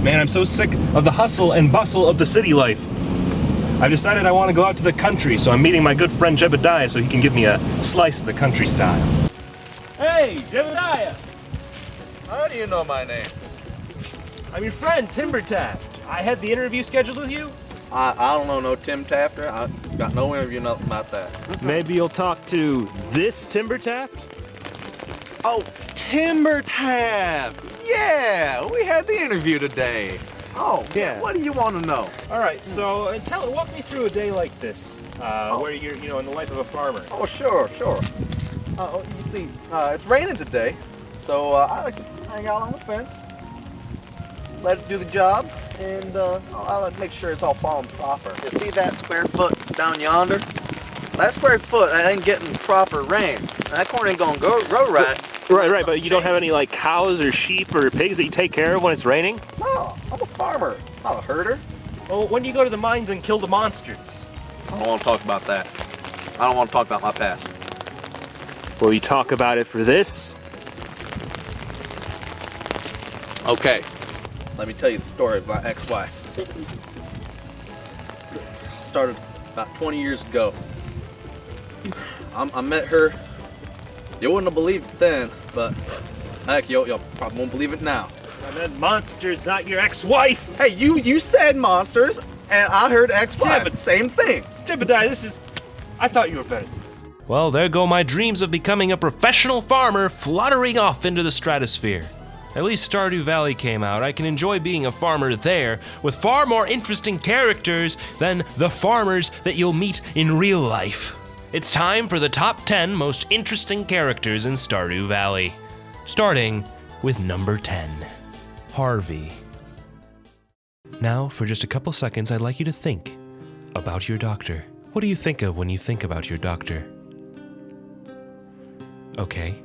Man, I'm so sick of the hustle and bustle of the city life. I've decided I want to go out to the country, so I'm meeting my good friend Jebediah so he can give me a slice of the country style. Hey, Jebediah! How do you know my name? I'm your friend, Timbertaft. I had the interview scheduled with you. I don't know no Tim Tafter. I got no interview, nothing about that. Maybe you'll talk to this Timbertaft? Oh, Timbertaft! Yeah, we had the interview today. Oh, yeah. What do you want to know? All right, so walk me through a day like this, where you're, in the life of a farmer. Oh, sure. You see, it's raining today, so I like to hang out on the fence, let it do the job, and I like to make sure it's all falling proper. You see that square foot down yonder? That square foot, that ain't getting proper rain. That corn ain't gonna grow right. Right, but you don't have any like cows or sheep or pigs that you take care of when it's raining? No, I'm a farmer, not a herder. Well, when do you go to the mines and kill the monsters? I don't want to talk about that. I don't want to talk about my past. Will you talk about it for this? Okay, let me tell you the story of my ex-wife. Started about 20 years ago. I met her. You wouldn't have believed it then, but heck, y'all probably won't believe it now. I meant monsters, not your ex-wife. Hey, you said monsters, and I heard ex-wife. Yeah, but same thing. Jebediah, I thought you were better than this. Well, there go my dreams of becoming a professional farmer fluttering off into the stratosphere. At least Stardew Valley came out. I can enjoy being a farmer there with far more interesting characters than the farmers that you'll meet in real life. It's time for the top 10 most interesting characters in Stardew Valley. Starting with number 10, Harvey. Now, for just a couple seconds, I'd like you to think about your doctor. What do you think of when you think about your doctor? Okay.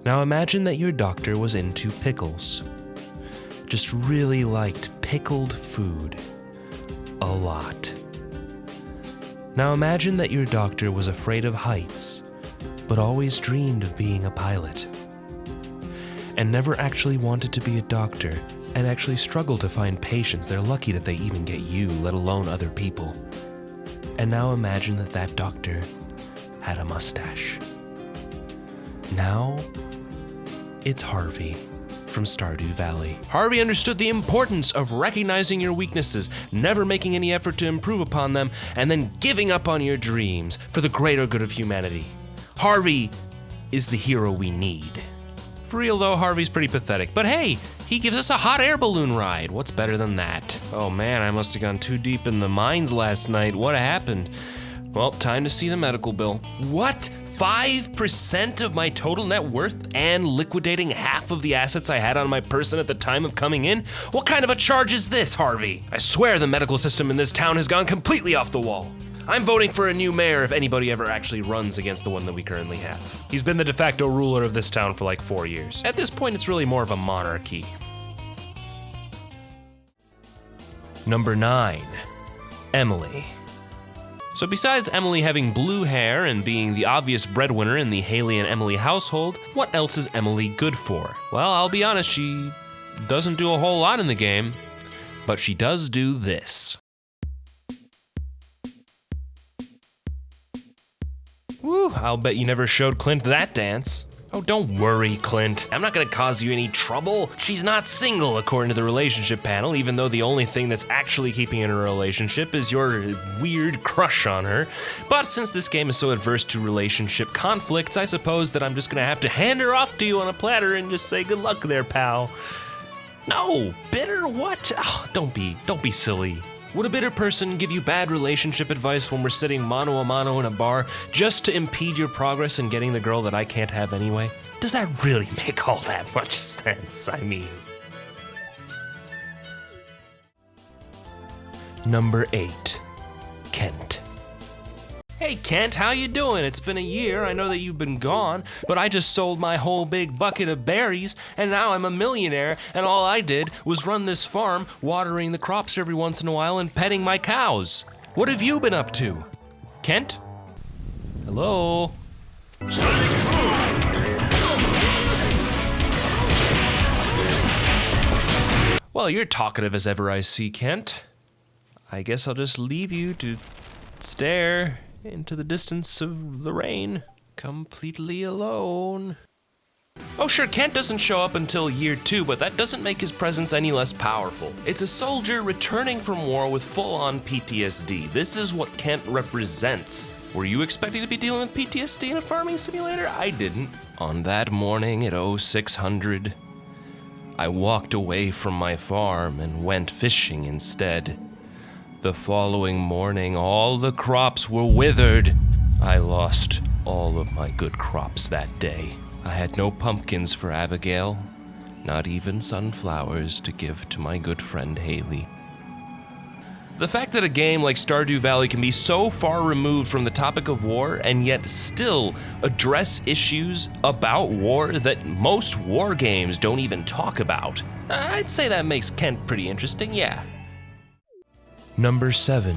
Now imagine that your doctor was into pickles. Just really liked pickled food. A lot. Now imagine that your doctor was afraid of heights, but always dreamed of being a pilot. And never actually wanted to be a doctor, and actually struggled to find patients. They're lucky that they even get you, let alone other people. And now imagine that that doctor had a mustache. Now, it's Harvey from Stardew Valley. Harvey understood the importance of recognizing your weaknesses, never making any effort to improve upon them, and then giving up on your dreams for the greater good of humanity. Harvey is the hero we need. For real though, Harvey's pretty pathetic, but hey, he gives us a hot air balloon ride. What's better than that? Oh man, I must have gone too deep in the mines last night. What happened? Well, time to see the medical bill. What? 5% of my total net worth and liquidating half of the assets I had on my person at the time of coming in? What kind of a charge is this, Harvey? I swear the medical system in this town has gone completely off the wall. I'm voting for a new mayor if anybody ever actually runs against the one that we currently have. He's been the de facto ruler of this town for like 4 years. At this point, it's really more of a monarchy. Number 9, Emily. So besides Emily having blue hair and being the obvious breadwinner in the Haley and Emily household, what else is Emily good for? Well, I'll be honest, she doesn't do a whole lot in the game, but she does do this. Woo, I'll bet you never showed Clint that dance. Oh, don't worry, Clint. I'm not gonna cause you any trouble. She's not single, according to the relationship panel, even though the only thing that's actually keeping her in a relationship is your weird crush on her. But since this game is so adverse to relationship conflicts, I suppose that I'm just gonna have to hand her off to you on a platter and just say good luck there, pal. No, bitter what? Oh, don't be silly. Would a bitter person give you bad relationship advice when we're sitting mano a mano in a bar just to impede your progress in getting the girl that I can't have anyway? Does that really make all that much sense? I mean. Number 8, Kent. Hey Kent, how you doing? It's been a year, I know that you've been gone, but I just sold my whole big bucket of berries, and now I'm a millionaire, and all I did was run this farm, watering the crops every once in a while and petting my cows. What have you been up to? Kent? Hello? Well, you're talkative as ever I see, Kent. I guess I'll just leave you to stare into the distance of the rain, completely alone. Oh sure, Kent doesn't show up until year 2, but that doesn't make his presence any less powerful. It's a soldier returning from war with full-on PTSD. This is what Kent represents. Were you expecting to be dealing with PTSD in a farming simulator? I didn't. On that morning at 0600, I walked away from my farm and went fishing instead. The following morning, all the crops were withered. I lost all of my good crops that day. I had no pumpkins for Abigail, not even sunflowers to give to my good friend Haley. The fact that a game like Stardew Valley can be so far removed from the topic of war and yet still address issues about war that most war games don't even talk about, I'd say that makes Kent pretty interesting, yeah. Number 7,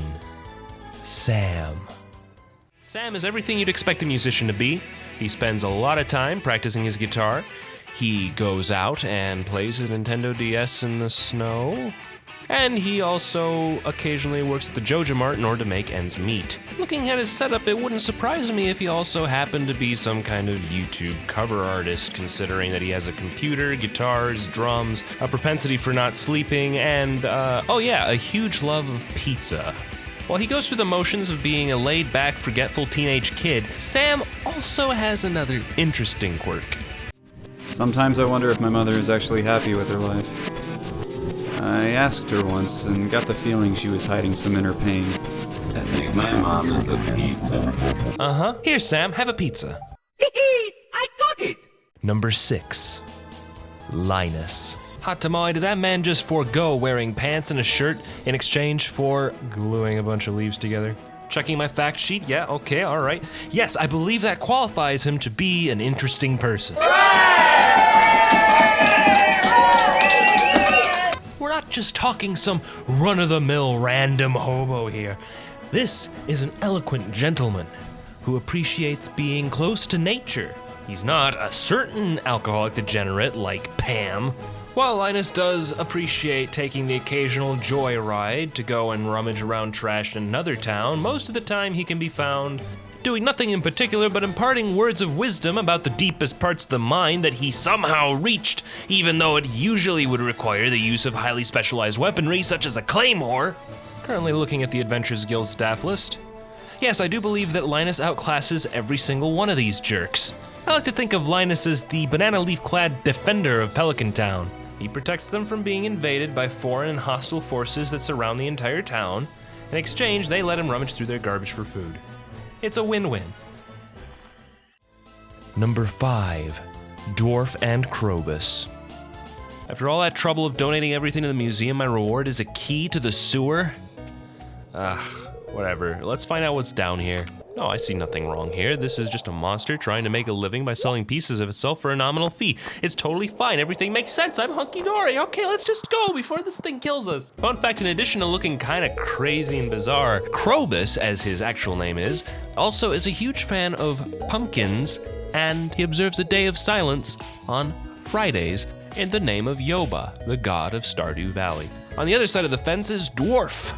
Sam. Sam is everything you'd expect a musician to be. He spends a lot of time practicing his guitar. He goes out and plays a Nintendo DS in the snow. And he also occasionally works at the Joja Mart in order to make ends meet. Looking at his setup, it wouldn't surprise me if he also happened to be some kind of YouTube cover artist, considering that he has a computer, guitars, drums, a propensity for not sleeping, and, a huge love of pizza. While he goes through the motions of being a laid-back, forgetful teenage kid, Sam also has another interesting quirk. Sometimes I wonder if my mother is actually happy with her life. I asked her once and got the feeling she was hiding some inner pain. I think my mom is a pizza. Uh-huh. Here, Sam, have a pizza. I got it! Number 6, Linus. Hot tamale, did that man just forego wearing pants and a shirt in exchange for gluing a bunch of leaves together? Checking my fact sheet, yeah, okay, all right. Yes, I believe that qualifies him to be an interesting person. We're not just talking some run-of-the-mill random hobo here. This is an eloquent gentleman who appreciates being close to nature. He's not a certain alcoholic degenerate like Pam. While Linus does appreciate taking the occasional joyride to go and rummage around trash in another town, most of the time he can be found doing nothing in particular but imparting words of wisdom about the deepest parts of the mind that he somehow reached, even though it usually would require the use of highly specialized weaponry such as a claymore. Currently looking at the Adventures Guild staff list. Yes, I do believe that Linus outclasses every single one of these jerks. I like to think of Linus as the banana leaf-clad defender of Pelican Town. He protects them from being invaded by foreign and hostile forces that surround the entire town. In exchange, they let him rummage through their garbage for food. It's a win-win. Number 5, Dwarf and Krobus. After all that trouble of donating everything to the museum, my reward is a key to the sewer? Whatever. Let's find out what's down here. Oh, I see nothing wrong here. This is just a monster trying to make a living by selling pieces of itself for a nominal fee. It's totally fine. Everything makes sense. I'm hunky-dory. Okay, let's just go before this thing kills us. Fun fact, in addition to looking kind of crazy and bizarre, Krobus, as his actual name is, also is a huge fan of pumpkins, and he observes a day of silence on Fridays in the name of Yoba, the god of Stardew Valley. On the other side of the fence is Dwarf.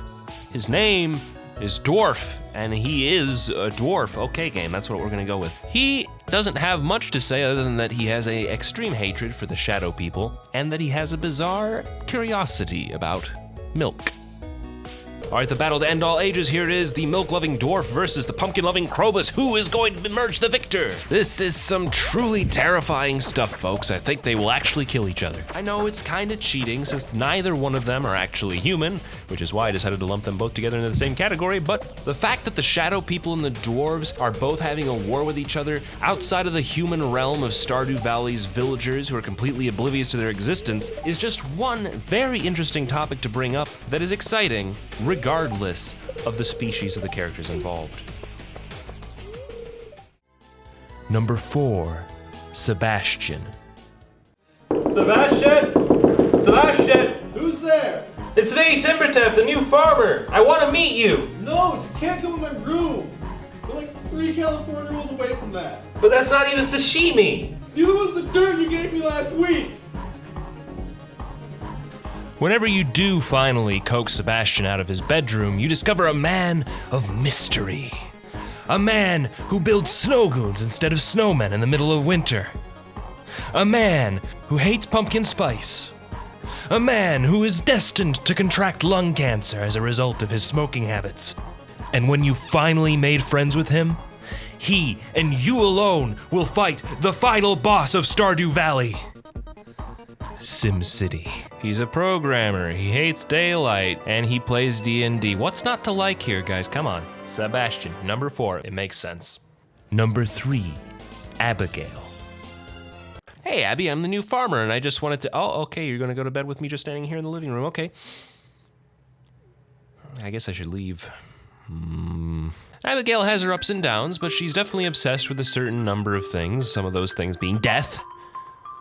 His name is Dwarf, and he is a dwarf. Okay, game, that's what we're gonna go with. He doesn't have much to say other than that he has an extreme hatred for the shadow people, and that he has a bizarre curiosity about milk. All right, the battle to end all ages, here it is, the milk-loving dwarf versus the pumpkin-loving Krobus. Who is going to emerge the victor? This is some truly terrifying stuff, folks. I think they will actually kill each other. I know it's kind of cheating since neither one of them are actually human, which is why I decided to lump them both together into the same category, but the fact that the shadow people and the dwarves are both having a war with each other outside of the human realm of Stardew Valley's villagers who are completely oblivious to their existence is just one very interesting topic to bring up that is exciting, regardless of the species of the characters involved. Number 4, Sebastian. Sebastian! Sebastian! Who's there? It's me, Timbertaft, the new farmer! I want to meet you! No, you can't come in my room. We're like 3 California rolls away from that. But that's not even sashimi! Neither was the dirt you gave me last week. Whenever you do finally coax Sebastian out of his bedroom, you discover a man of mystery. A man who builds snow goons instead of snowmen in the middle of winter. A man who hates pumpkin spice. A man who is destined to contract lung cancer as a result of his smoking habits. And when you finally made friends with him, he and you alone will fight the final boss of Stardew Valley. SimCity. He's a programmer, he hates daylight, and he plays D&D. What's not to like here, guys? Come on. Sebastian, number 4, it makes sense. Number 3, Abigail. Hey, Abby, I'm the new farmer, and I just wanted to... Oh, okay, you're gonna go to bed with me just standing here in the living room, okay. I guess I should leave. Abigail has her ups and downs, but she's definitely obsessed with a certain number of things, some of those things being death,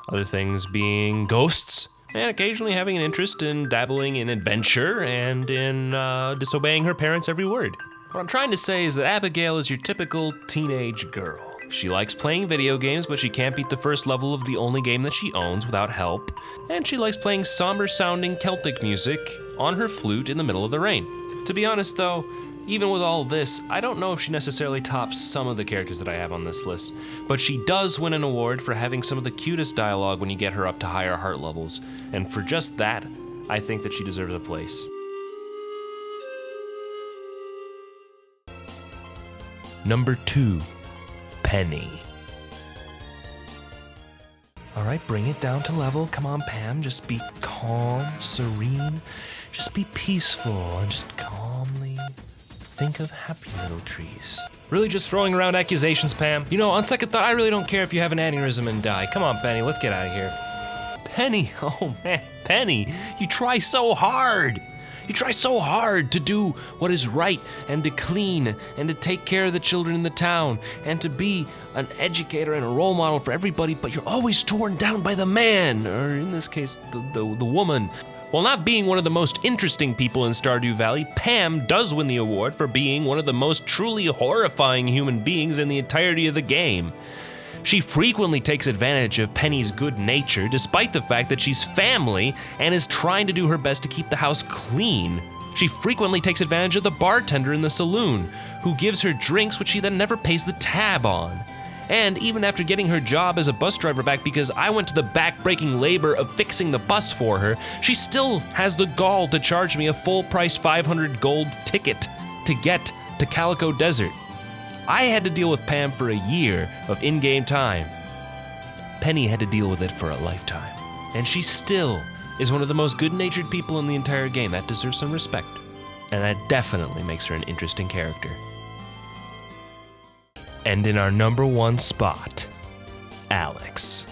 other things being ghosts, and occasionally having an interest in dabbling in adventure and in disobeying her parents' every word. What I'm trying to say is that Abigail is your typical teenage girl. She likes playing video games, but she can't beat the first level of the only game that she owns without help, and she likes playing somber-sounding Celtic music on her flute in the middle of the rain. To be honest though, even with all this, I don't know if she necessarily tops some of the characters that I have on this list, but she does win an award for having some of the cutest dialogue when you get her up to higher heart levels, and for just that, I think that she deserves a place. Number 2, Penny. All right, bring it down to level. Come on, Pam, just be calm, serene, just be peaceful, and just calmly think of happy little trees. Really just throwing around accusations, Pam? You know, on second thought, I really don't care if you have an aneurysm and die. Come on, Penny, let's get out of here. Penny, oh man, Penny, you try so hard. You try so hard to do what is right and to clean and to take care of the children in the town and to be an educator and a role model for everybody, but you're always torn down by the man, or in this case, the woman. While not being one of the most interesting people in Stardew Valley, Pam does win the award for being one of the most truly horrifying human beings in the entirety of the game. She frequently takes advantage of Penny's good nature, despite the fact that she's family and is trying to do her best to keep the house clean. She frequently takes advantage of the bartender in the saloon, who gives her drinks which she then never pays the tab on. And even after getting her job as a bus driver back because I went to the back-breaking labor of fixing the bus for her, she still has the gall to charge me a full-priced 500 gold ticket to get to Calico Desert. I had to deal with Pam for a year of in-game time. Penny had to deal with it for a lifetime. And she still is one of the most good-natured people in the entire game. That deserves some respect. And that definitely makes her an interesting character. And in our number 1 spot, Alex.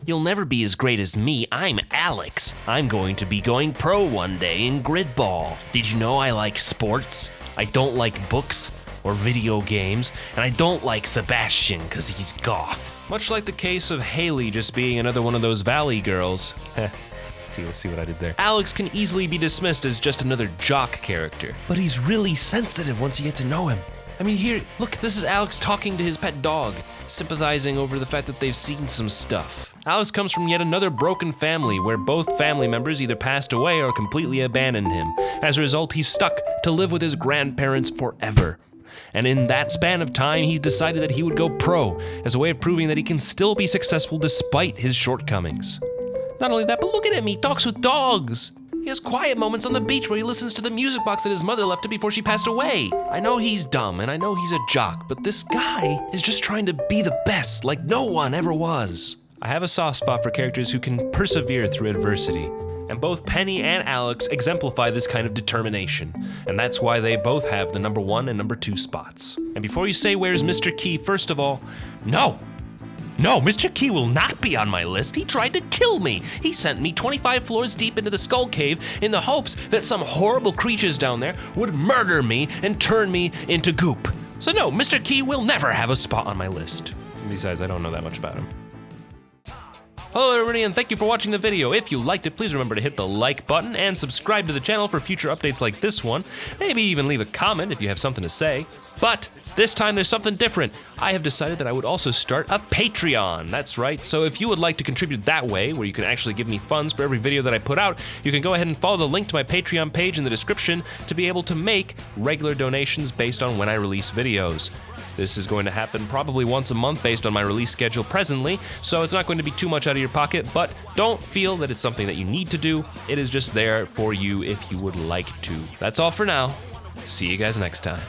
You'll never be as great as me. I'm Alex. I'm going to be going pro one day in grid ball. Did you know I like sports? I don't like books or video games, and I don't like Sebastian because he's goth. Much like the case of Haley just being another one of those Valley girls. See what I did there. Alex can easily be dismissed as just another jock character, but he's really sensitive once you get to know him. I mean, here, look, this is Alex talking to his pet dog, sympathizing over the fact that they've seen some stuff. Alex comes from yet another broken family where both family members either passed away or completely abandoned him. As a result, he's stuck to live with his grandparents forever. And in that span of time, he's decided that he would go pro as a way of proving that he can still be successful despite his shortcomings. Not only that, but look at him, he talks with dogs. He has quiet moments on the beach where he listens to the music box that his mother left him before she passed away. I know he's dumb and I know he's a jock, but this guy is just trying to be the best like no one ever was. I have a soft spot for characters who can persevere through adversity, and both Penny and Alex exemplify this kind of determination, and that's why they both have the number 1 and number 2 spots. And before you say where's Mr. Key, first of all, no, Mr. Key will not be on my list. He tried to kill me. He sent me 25 floors deep into the Skull Cave in the hopes that some horrible creatures down there would murder me and turn me into goop. So no, Mr. Key will never have a spot on my list. Besides, I don't know that much about him. Hello everybody, and thank you for watching the video. If you liked it, please remember to hit the like button and subscribe to the channel for future updates like this one. Maybe even leave a comment if you have something to say. But this time there's something different. I have decided that I would also start a Patreon. That's right, so if you would like to contribute that way, where you can actually give me funds for every video that I put out, you can go ahead and follow the link to my Patreon page in the description to be able to make regular donations based on when I release videos. This is going to happen probably once a month based on my release schedule presently, so it's not going to be too much out of your pocket, but don't feel that it's something that you need to do. It is just there for you if you would like to. That's all for now. See you guys next time.